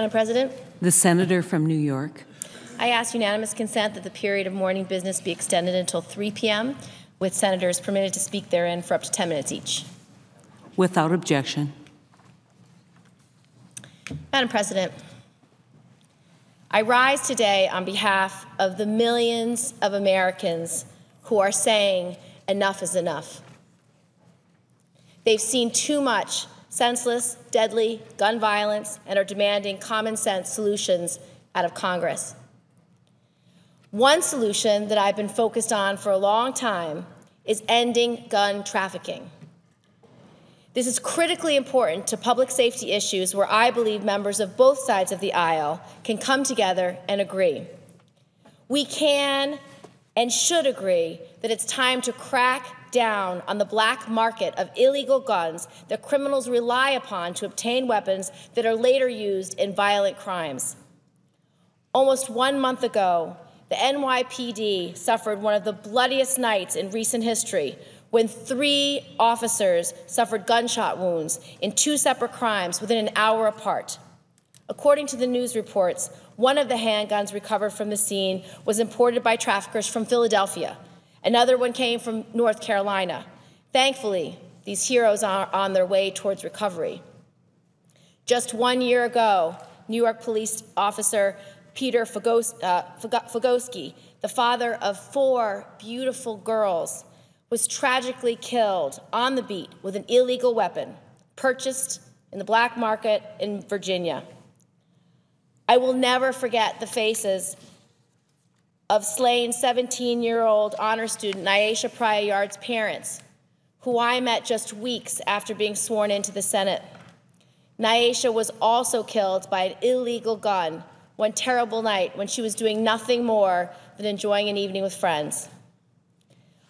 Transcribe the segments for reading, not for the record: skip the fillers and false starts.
Madam President. The senator from New York. I ask unanimous consent that the period of morning business be extended until 3 p.m., with senators permitted to speak therein for up to 10 minutes each. Without objection. Madam President, I rise today on behalf of the millions of Americans who are saying enough is enough. They've seen too much senseless, deadly gun violence and are demanding common sense solutions out of Congress. One solution that I've been focused on for a long time is ending gun trafficking. This is critically important to public safety issues where I believe members of both sides of the aisle can come together and agree. We can and should agree that it's time to crack down on the black market of illegal guns that criminals rely upon to obtain weapons that are later used in violent crimes. Almost 1 month ago, the NYPD suffered one of the bloodiest nights in recent history when 3 officers suffered gunshot wounds in 2 separate crimes within an hour apart. According to the news reports, one of the handguns recovered from the scene was imported by traffickers from Philadelphia. Another one came from North Carolina. Thankfully, these heroes are on their way towards recovery. Just 1 year ago, New York police officer Peter Fogosky, the father of 4 beautiful girls, was tragically killed on the beat with an illegal weapon purchased in the black market in Virginia. I will never forget the faces of slain 17-year-old honor student Nyasha Prayard's parents, who I met just weeks after being sworn into the Senate. Nyasha was also killed by an illegal gun one terrible night when she was doing nothing more than enjoying an evening with friends.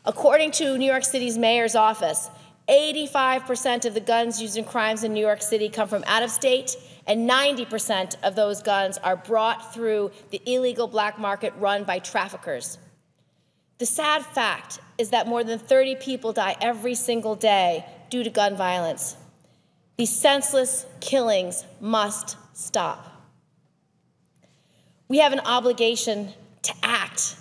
According to New York City's mayor's office, 85% of the guns used in crimes in New York City come from out of state, and 90% of those guns are brought through the illegal black market run by traffickers. The sad fact is that more than 30 people die every single day due to gun violence. These senseless killings must stop. We have an obligation to act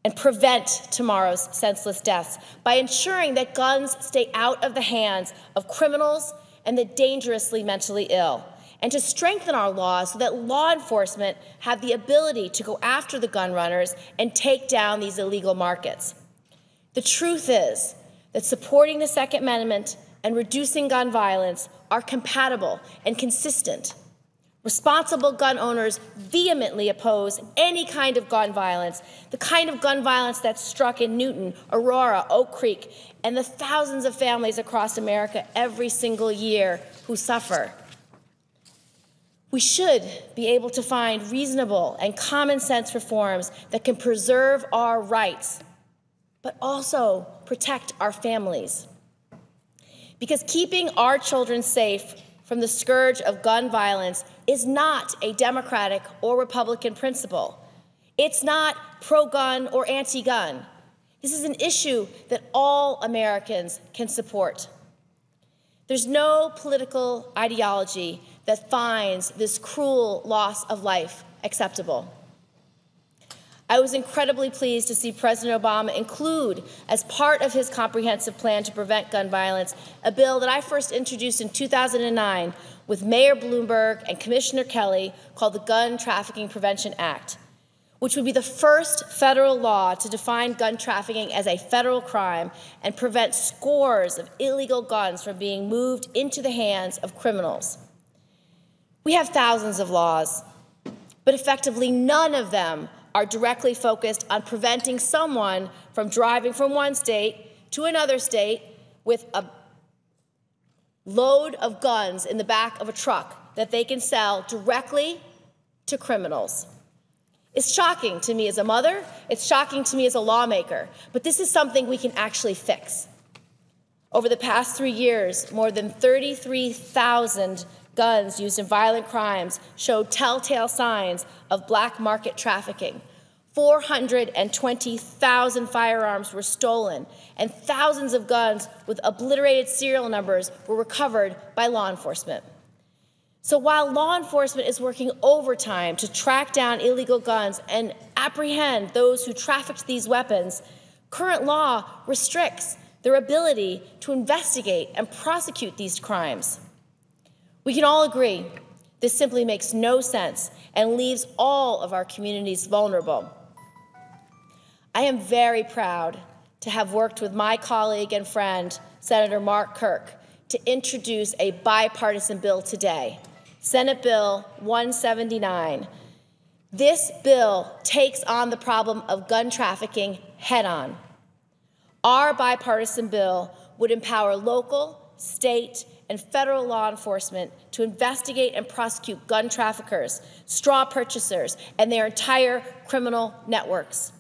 and prevent tomorrow's senseless deaths by ensuring that guns stay out of the hands of criminals and the dangerously mentally ill, and to strengthen our laws so that law enforcement have the ability to go after the gun runners and take down these illegal markets. The truth is that supporting the Second Amendment and reducing gun violence are compatible and consistent. Responsible gun owners vehemently oppose any kind of gun violence, the kind of gun violence that's struck in Newton, Aurora, Oak Creek, and the thousands of families across America every single year who suffer. We should be able to find reasonable and common sense reforms that can preserve our rights, but also protect our families. Because keeping our children safe from the scourge of gun violence is not a Democratic or Republican principle. It's not pro-gun or anti-gun. This is an issue that all Americans can support. There's no political ideology that finds this cruel loss of life acceptable. I was incredibly pleased to see President Obama include, as part of his comprehensive plan to prevent gun violence, a bill that I first introduced in 2009 with Mayor Bloomberg and Commissioner Kelly called the Gun Trafficking Prevention Act, which would be the first federal law to define gun trafficking as a federal crime and prevent scores of illegal guns from being moved into the hands of criminals. We have thousands of laws, but effectively none of them are directly focused on preventing someone from driving from one state to another state with a load of guns in the back of a truck that they can sell directly to criminals. It's shocking to me as a mother, it's shocking to me as a lawmaker, but this is something we can actually fix. Over the past 3 years, more than 33,000 guns used in violent crimes showed telltale signs of black market trafficking. 420,000 firearms were stolen, and thousands of guns with obliterated serial numbers were recovered by law enforcement. So while law enforcement is working overtime to track down illegal guns and apprehend those who trafficked these weapons, current law restricts their ability to investigate and prosecute these crimes. We can all agree this simply makes no sense and leaves all of our communities vulnerable. I am very proud to have worked with my colleague and friend, Senator Mark Kirk, to introduce a bipartisan bill today, Senate Bill 179. This bill takes on the problem of gun trafficking head-on. Our bipartisan bill would empower local, state, and federal law enforcement to investigate and prosecute gun traffickers, straw purchasers, and their entire criminal networks.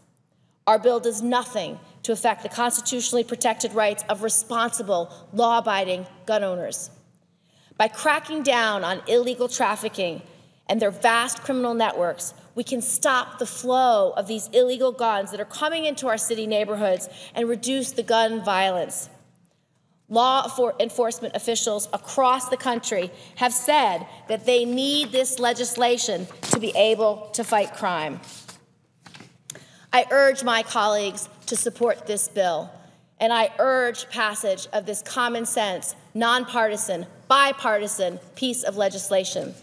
Our bill does nothing to affect the constitutionally protected rights of responsible, law-abiding gun owners. By cracking down on illegal trafficking and their vast criminal networks, we can stop the flow of these illegal guns that are coming into our city neighborhoods and reduce the gun violence. Law enforcement officials across the country have said that they need this legislation to be able to fight crime. I urge my colleagues to support this bill, and I urge passage of this common sense, nonpartisan, bipartisan piece of legislation.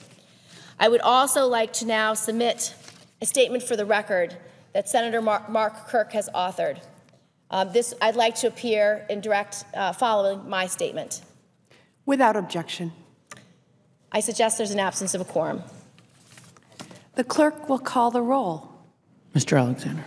I would also like to now submit a statement for the record that Senator Mark Kirk has authored. I'd like to appear in direct following my statement. Without objection. I suggest there's an absence of a quorum. The clerk will call the roll. Mr. Alexander.